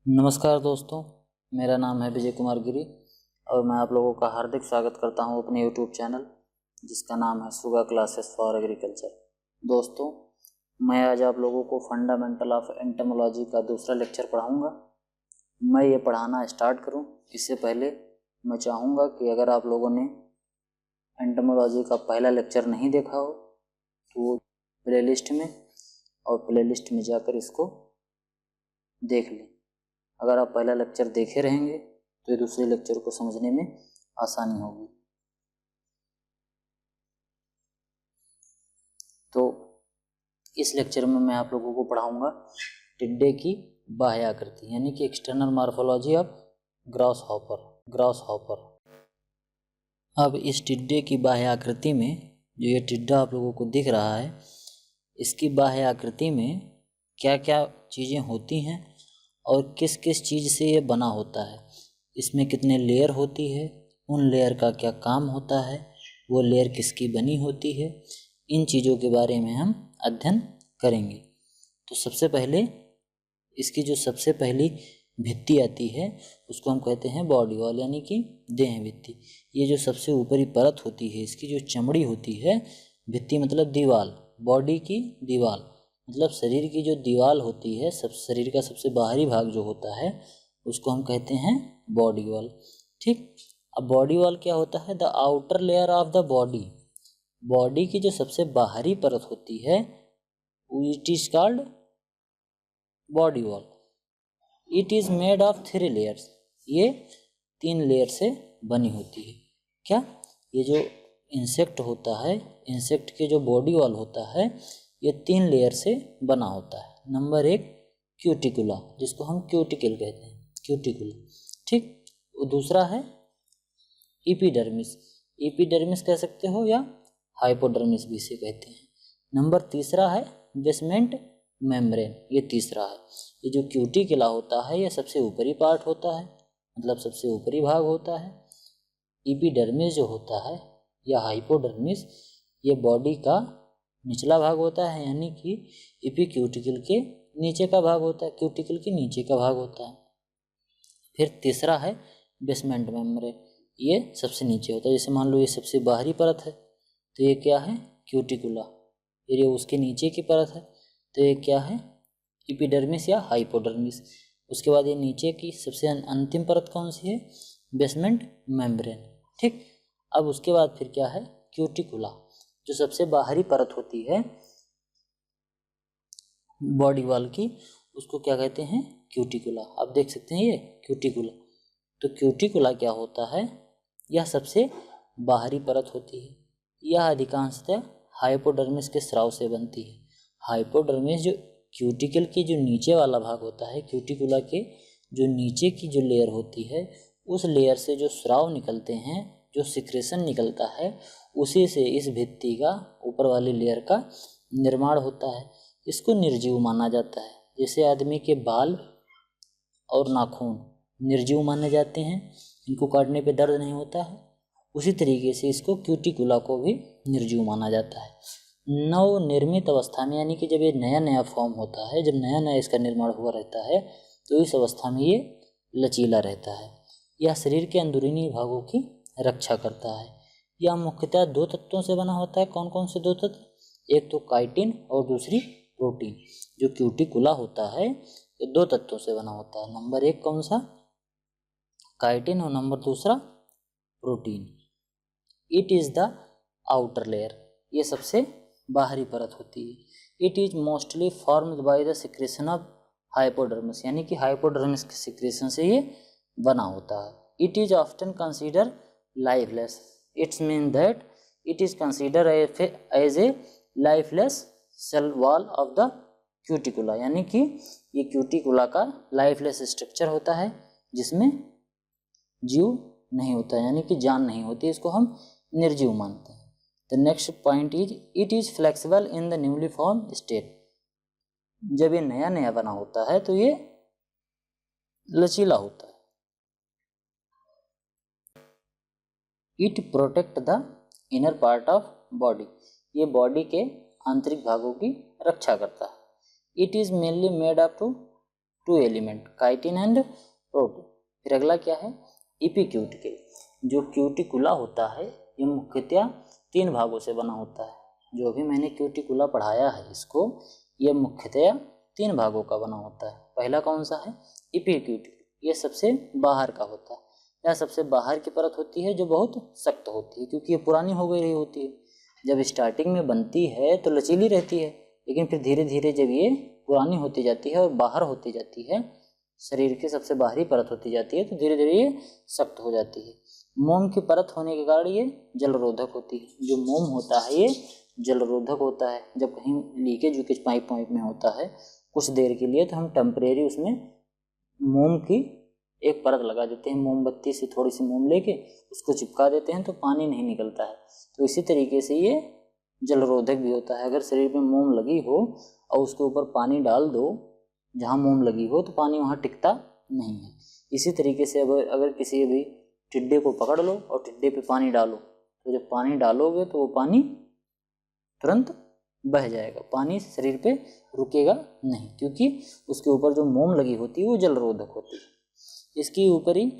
नमस्कार दोस्तों, मेरा नाम है विजय कुमार गिरी और मैं आप लोगों का हार्दिक स्वागत करता हूं अपने यूट्यूब चैनल जिसका नाम है सुगा क्लासेस फॉर एग्रीकल्चर। दोस्तों, मैं आज आप लोगों को फंडामेंटल ऑफ एंटोमोलॉजी का दूसरा लेक्चर पढ़ाऊंगा। मैं ये पढ़ाना स्टार्ट करूं इससे पहले मैं चाहूँगा कि अगर आप लोगों ने एंटोमोलॉजी का पहला लेक्चर नहीं देखा हो तो वो प्लेलिस्ट में जाकर इसको देख लें। अगर आप पहला लेक्चर देखे रहेंगे तो दूसरे लेक्चर को समझने में आसानी होगी। तो इस लेक्चर में मैं आप लोगों को पढ़ाऊंगा टिड्डे की बाह्य आकृति यानी कि external morphology of grass hopper. अब इस टिड्डे की बाह्य आकृति में जो ये टिड्डा आप लोगों को दिख रहा है, इसकी बाह्य आकृति में क्या क्या चीज़ें होती हैं और किस किस चीज़ से ये बना होता है, इसमें कितने लेयर होती है, उन लेयर का क्या काम होता है, वो लेयर किसकी बनी होती है, इन चीज़ों के बारे में हम अध्ययन करेंगे। तो सबसे पहले इसकी जो सबसे पहली भित्ति आती है उसको हम कहते हैं बॉडी वॉल यानी कि देह भित्ति। ये जो सबसे ऊपरी परत होती है, इसकी जो चमड़ी होती है, भित्ति मतलब दीवाल, बॉडी की दीवाल मतलब शरीर की जो दीवाल होती है, सब शरीर का सबसे बाहरी भाग जो होता है उसको हम कहते हैं बॉडी वॉल। ठीक, अब बॉडी वॉल क्या होता है? The outer layer of the body, body की जो सबसे बाहरी परत होती है it is called body wall. It is made of 3 layers, ये 3 लेयर से बनी होती है। क्या? ये जो इंसेक्ट होता है, इंसेक्ट के जो बॉडी वॉल होता है ये 3 लेयर से बना होता है। नंबर 1 क्यूटिकुला, जिसको हम क्यूटिकल कहते हैं, क्यूटिकुला। ठीक, दूसरा है एपिडर्मिस, एपिडर्मिस कह सकते हो या हाइपोडर्मिस भी इसे कहते हैं। नंबर तीसरा है बेसमेंट मेम्ब्रेन, ये तीसरा है। ये जो क्यूटिकुला होता है ये सबसे ऊपरी पार्ट होता है, मतलब सबसे ऊपरी भाग होता है। एपिडर्मिस जो होता है या हाइपोडर्मिस ये बॉडी का निचला भाग होता है, यानी कि एपिक्यूटिकल के नीचे का भाग होता है, क्यूटिकल के नीचे का भाग होता है। फिर तीसरा है बेसमेंट मेम्ब्रेन, ये सबसे नीचे होता है। जैसे मान लो ये सबसे बाहरी परत है तो ये क्या है? क्यूटिकुला। फिर ये उसके नीचे की परत है तो ये क्या है? एपिडर्मिस या हाइपोडर्मिस। उसके बाद ये नीचे की सबसे अंतिम परत कौन सी है? Basement membrane. ठीक, अब उसके बाद फिर क्या है? क्यूटिकुला, जो सबसे बाहरी परत होती है बॉडी वॉल की, उसको क्या कहते हैं? क्यूटिकुला। आप देख सकते हैं ये क्यूटिकुला। तो क्यूटिकुला क्या होता है? यह सबसे बाहरी परत होती है। यह अधिकांशतः हाइपोडर्मिस के स्राव से बनती है। हाइपोडर्मिस जो क्यूटिकल के जो नीचे वाला भाग होता है, क्यूटिकुला के जो नीचे की जो लेयर होती है, उस लेयर से जो स्राव निकलते हैं, जो सिक्रेशन निकलता है, उसी से इस भित्ति का ऊपर वाली लेयर का निर्माण होता है। इसको निर्जीव माना जाता है। जैसे आदमी के बाल और नाखून निर्जीव माने जाते हैं, इनको काटने पे दर्द नहीं होता है, उसी तरीके से इसको क्यूटिकुला को भी निर्जीव माना जाता है। नव निर्मित अवस्था में, यानी कि जब ये नया नया फॉर्म होता है, जब नया नया इसका निर्माण हुआ रहता है तो इस अवस्था में ये लचीला रहता है। यह शरीर के अंदरूनी भागों की रक्षा करता है। यह मुख्यतः 2 तत्वों से बना होता है। कौन कौन से 2 तत्व? एक तो काइटिन और दूसरी प्रोटीन। जो क्यूटिकुला होता है ये 2 तत्वों से बना होता है। नंबर 1 कौन सा? काइटिन और नंबर दूसरा protein. It is the outer layer, ये सबसे बाहरी परत होती है। It is mostly formed by the secretion of hypodermis, यानी कि हाइपोडर्मिस के सिक्रेशन से ये बना होता है। It is often consider lifeless, it's mean that it is consider as a lifeless cell wall of the cuticula, यानी कि ये क्यूटिकुला का लाइफलेस स्ट्रक्चर होता है जिसमें जीव नहीं होता, यानी कि जान नहीं होती, इसको हम निर्जीव मानते हैं। The next point is it is flexible in the newly form state. जब ये नया नया बना होता है तो ये लचीला होता है। It protect the inner part of body, ये बॉडी के आंतरिक भागों की रक्षा करता है। It is mainly made up to to element, chitin and protein. फिर अगला क्या है, इपिक्यूटिकल। जो क्यूटिकुला होता है ये मुख्यतः 3 भागों से बना होता है। जो भी मैंने क्यूटिकुला पढ़ाया है इसको, ये मुख्यतः 3 भागों का बना होता है। पहला कौन सा है, इपिक्यूटिकल, ये सबसे बाहर का होता है। यह सबसे बाहर की परत होती है जो बहुत सख्त होती है, क्योंकि ये पुरानी हो गई रही होती है। जब स्टार्टिंग में बनती है तो लचीली रहती है, लेकिन फिर धीरे धीरे जब ये पुरानी होती जाती है और बाहर होती जाती है, शरीर की सबसे बाहरी परत होती जाती है, तो धीरे धीरे ये सख्त हो जाती है। मोम की परत होने के कारण ये जलरोधक होती है। जो मोम होता है ये जलरोधक होता है। जब कहीं लीकेज वीकेज पाइप में होता है कुछ देर के लिए, तो हम टेम्परेरी उसमें मोम की एक परत लगा देते हैं। मोमबत्ती से थोड़ी सी मोम लेके उसको चिपका देते हैं तो पानी नहीं निकलता है। तो इसी तरीके से ये जलरोधक भी होता है। अगर शरीर में मोम लगी हो और उसके ऊपर पानी डाल दो जहाँ मोम लगी हो, तो पानी वहाँ टिकता नहीं है। इसी तरीके से अगर किसी भी टिड्डे को पकड़ लो और टिड्डे पे पानी डालो, तो जब पानी डालोगे तो वो पानी तुरंत बह जाएगा, पानी शरीर पे रुकेगा नहीं, क्योंकि उसके ऊपर जो मोम लगी होती है वो जलरोधक होती है। इसकी ऊपरी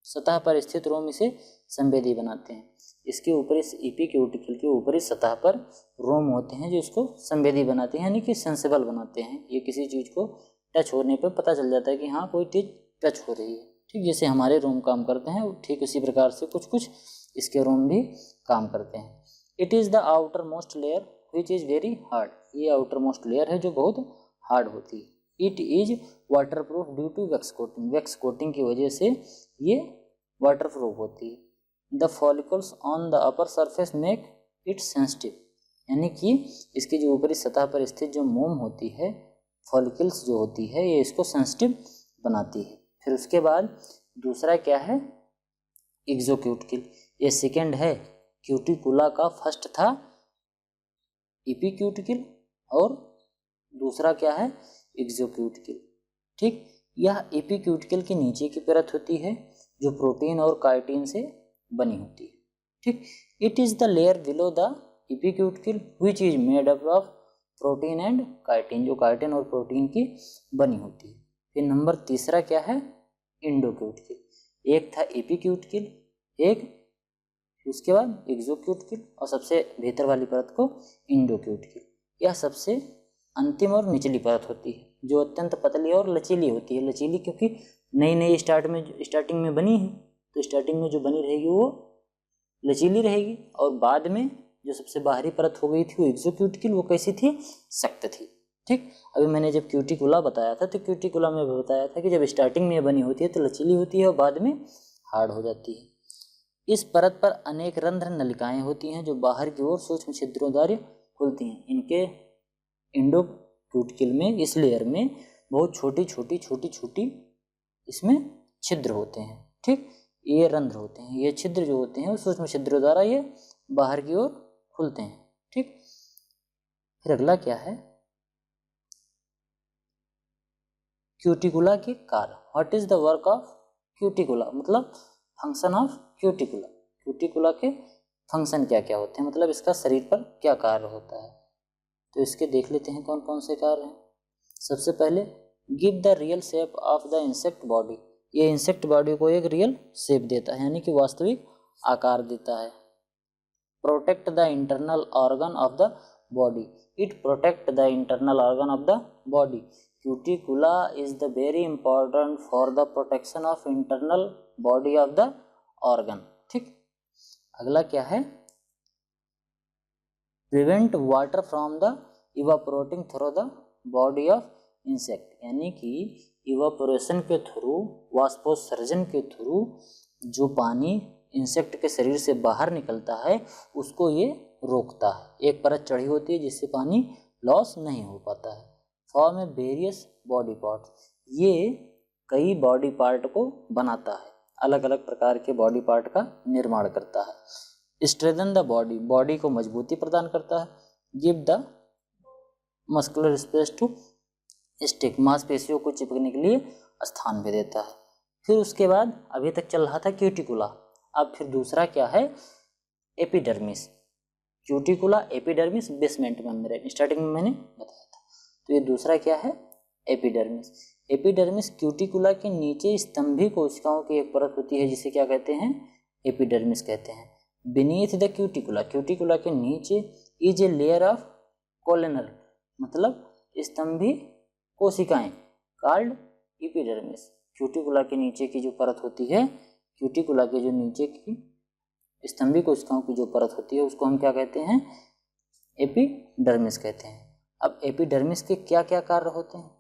सतह पर स्थित रोम इसे संवेदी बनाते हैं। इसके ऊपर, इस इपिक्यूटिकल के ऊपरी सतह पर रोम होते हैं जो इसको संवेदी बनाते हैं, यानी कि सेंसिबल बनाते हैं। ये किसी चीज़ को टच होने पर पता चल जाता है कि हाँ कोई चीज़ टच हो रही है। ठीक जैसे हमारे रोम काम करते हैं, ठीक उसी प्रकार से कुछ कुछ इसके रोम भी काम करते हैं। It is the outermost layer which is very hard. ये आउटर मोस्ट लेयर है जो बहुत हार्ड होती है। It is waterproof due to wax coating. Wax coating की वजह से ये वाटर प्रूफ होती है। The follicles on the upper surface make it sensitive, यानी कि इसकी जो ऊपरी सतह पर स्थित जो मोम होती है, फॉलिकल्स जो होती है, ये इसको सेंसिटिव बनाती है। फिर उसके बाद दूसरा क्या है, एक्सोक्यूटिकल। ये सेकेंड है। क्यूटिकुला का फर्स्ट था इपिक्यूटिकल और दूसरा क्या है, एक्सोक्यूटिकल। ठीक, यह एपिक्यूटिकल के नीचे की परत होती है जो प्रोटीन और काइटिन से बनी होती है। ठीक, it is the layer below the epicuticle which is made up of protein and chitin, जो काइटिन और प्रोटीन की बनी होती है। फिर नंबर तीसरा क्या है, इंडोक्यूटिकल। एक था एपिक्यूटिकल, एक उसके बाद एक्सोक्यूटिकल और सबसे भीतर वाली परत को इंडोक्यूटिकल। यह सबसे अंतिम और निचली परत होती है जो अत्यंत पतली और लचीली होती है। लचीली क्योंकि नई नई स्टार्टिंग में बनी है, तो स्टार्टिंग में जो बनी रहेगी वो लचीली रहेगी, और बाद में जो सबसे बाहरी परत हो गई थी वो एक्सोक्यूटिकल, वो कैसी थी, सख्त थी। ठीक, अभी मैंने जब क्यूटिकुला बताया था तो क्यूटिकुला में बताया था कि जब स्टार्टिंग में बनी होती है तो लचीली होती है और बाद में हार्ड हो जाती है। इस परत पर अनेक रंध्र नलिकाएं होती हैं जो बाहर की ओर सूक्ष्म छिद्रों द्वारा खुलती हैं। इनके इंडोक्यूटिकल में, इस लेयर में बहुत छोटी छोटी इसमें छिद्र होते हैं। ठीक, ये रंध्र होते हैं। ये छिद्र जो होते हैं वो सूक्ष्म छिद्रों द्वारा ये बाहर की ओर खुलते हैं। ठीक, फिर अगला क्या है, क्यूटिकुला के कार्य। What is the work of cuticula, मतलब फंक्शन ऑफ क्यूटिकुला। क्यूटिकुला के फंक्शन क्या क्या होते हैं, मतलब इसका शरीर पर क्या कार्य होता है। तो इसके देख लेते हैं कौन कौन से कार्य हैं। सबसे पहले, give the real shape of the insect body. ये इंसेक्ट बॉडी को एक रियल शेप देता है, यानी कि वास्तविक आकार देता है। Protect the internal organ of the body. It protect the internal organ of the body. Cuticula is the very important for the protection of internal body of the organ. ठीक, अगला क्या है, prevent water from the evaporating through the body of insect, यानी कि evaporation के through, वाष्पोत्सर्जन के through जो पानी इंसेक्ट के शरीर से बाहर निकलता है उसको ये रोकता है। एक परत चढ़ी होती है जिससे पानी लॉस नहीं हो पाता है। फॉर्म ए वेरियस बॉडी पार्ट्स, ये कई बॉडी पार्ट को बनाता है, अलग अलग प्रकार के बॉडी पार्ट का निर्माण करता है। स्ट्रेंथन द बॉडी, बॉडी को मजबूती प्रदान करता है। Give the muscular space to stick, मांसपेशियों को चिपकने के लिए स्थान भी देता है। फिर उसके बाद अभी तक चल रहा था क्यूटिकुला, अब फिर दूसरा क्या है, epidermis. Cuticula, epidermis, basement membrane, starting में मैंने बताया था। तो ये दूसरा क्या है, एपिडर्मिस। एपिडर्मिस क्यूटिकुला के नीचे स्तंभी कोशिकाओं की एक परत होती है जिसे क्या कहते हैं, एपिडर्मिस कहते हैं। बीनीथ द क्यूटिकुला, क्यूटिकुला के नीचे इज ए लेयर ऑफ कोलेनर, मतलब स्तंभी कोशिकाएं, कॉल्ड एपिडर्मिस। क्यूटिकुला के नीचे की जो परत होती है, क्यूटिकुला के जो नीचे की स्तंभी कोशिकाओं की जो परत होती है उसको हम क्या कहते हैं, एपिडर्मिस कहते हैं। अब एपिडर्मिस के क्या क्या कार्य होते हैं,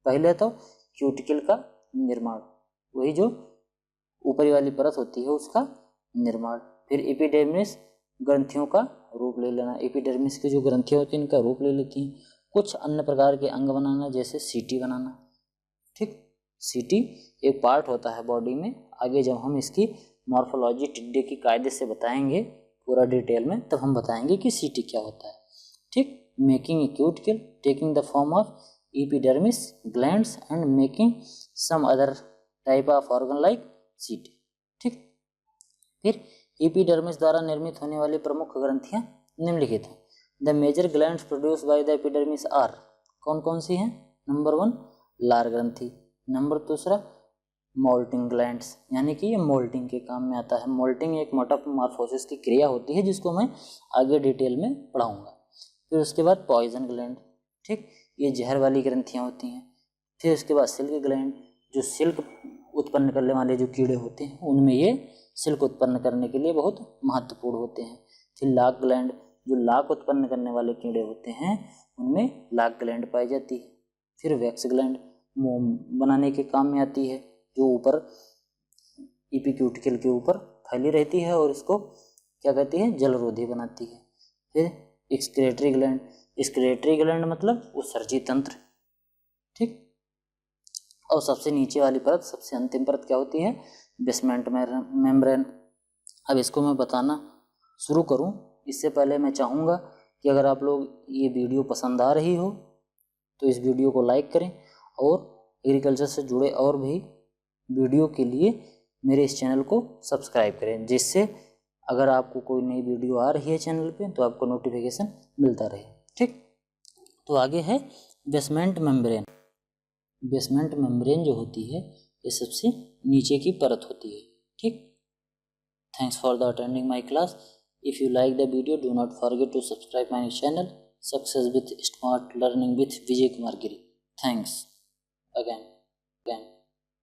पहले तो क्यूटिकल का निर्माण, वही जो ऊपरी वाली परत होती है उसका निर्माण। फिर एपिडर्मिस ग्रंथियों का रूप ले लेना, एपिडर्मिस की जो ग्रंथियाँ होती हैं इनका रूप ले लेती हैं। कुछ अन्य प्रकार के अंग बनाना, जैसे सीटी बनाना, ठीक। सीटी एक पार्ट होता है बॉडी में, आगे जब हम इसकी मॉर्फोलॉजी टिड्डे की कायदे से बताएंगे पूरा डिटेल में, तब हम बताएंगे कि सीटी क्या होता है, ठीक। Making a cuticle taking the form of epidermis glands and making some other type of organ like setae, ठीक। फिर एपिडर्मिस द्वारा निर्मित होने वाली प्रमुख ग्रंथियां निम्नलिखित हैं। The major glands produce by the epidermis are, कौन कौन सी हैं, नंबर 1 लार ग्रंथि, नंबर 2 मोल्टिंग ग्लैंड्स, यानी कि ये मोल्टिंग के काम में आता है। मोल्टिंग एक मेटामॉर्फोसिस की क्रिया होती है जिसको मैं आगे डिटेल में पढ़ाऊंगा। फिर उसके बाद पॉइजन ग्लैंड, ठीक, ये जहर वाली ग्रंथियाँ होती हैं। फिर उसके बाद सिल्क ग्लैंड, जो सिल्क उत्पन्न करने वाले जो कीड़े होते हैं उनमें ये सिल्क उत्पन्न करने के लिए बहुत महत्वपूर्ण होते हैं। फिर लाक ग्लैंड, जो लाक उत्पन्न करने वाले कीड़े होते हैं उनमें लाक ग्लैंड पाई जाती है। फिर वैक्स ग्लैंड, मोम बनाने के काम में आती है, जो ऊपर एपिक्यूटिकल के ऊपर फैली रहती है और इसको क्या कहती है, जलरोधी बनाती है। फिर एक्सक्रेटरी ग्लैंड, एक्सक्रेटरी ग्लैंड मतलब उत्सर्जी तंत्र, ठीक। और सबसे नीचे वाली परत, सबसे अंतिम परत क्या होती है, बेसमेंट मेम्ब्रेन। अब इसको मैं बताना शुरू करूं इससे पहले मैं चाहूँगा कि अगर आप लोग ये वीडियो पसंद आ रही हो तो इस वीडियो को लाइक करें और एग्रीकल्चर से जुड़े और भी वीडियो के लिए मेरे इस चैनल को सब्सक्राइब करें, जिससे अगर आपको कोई नई वीडियो आ रही है चैनल पे तो आपको नोटिफिकेशन मिलता रहे, ठीक। तो आगे है बेसमेंट मेम्ब्रेन। बेसमेंट मेम्ब्रेन जो होती है ये सबसे नीचे की परत होती है, ठीक। Thanks for the attending my class. If you like the video do not forget to subscribe my channel success with smart learning with Vijay Kumar Giri. Thanks again.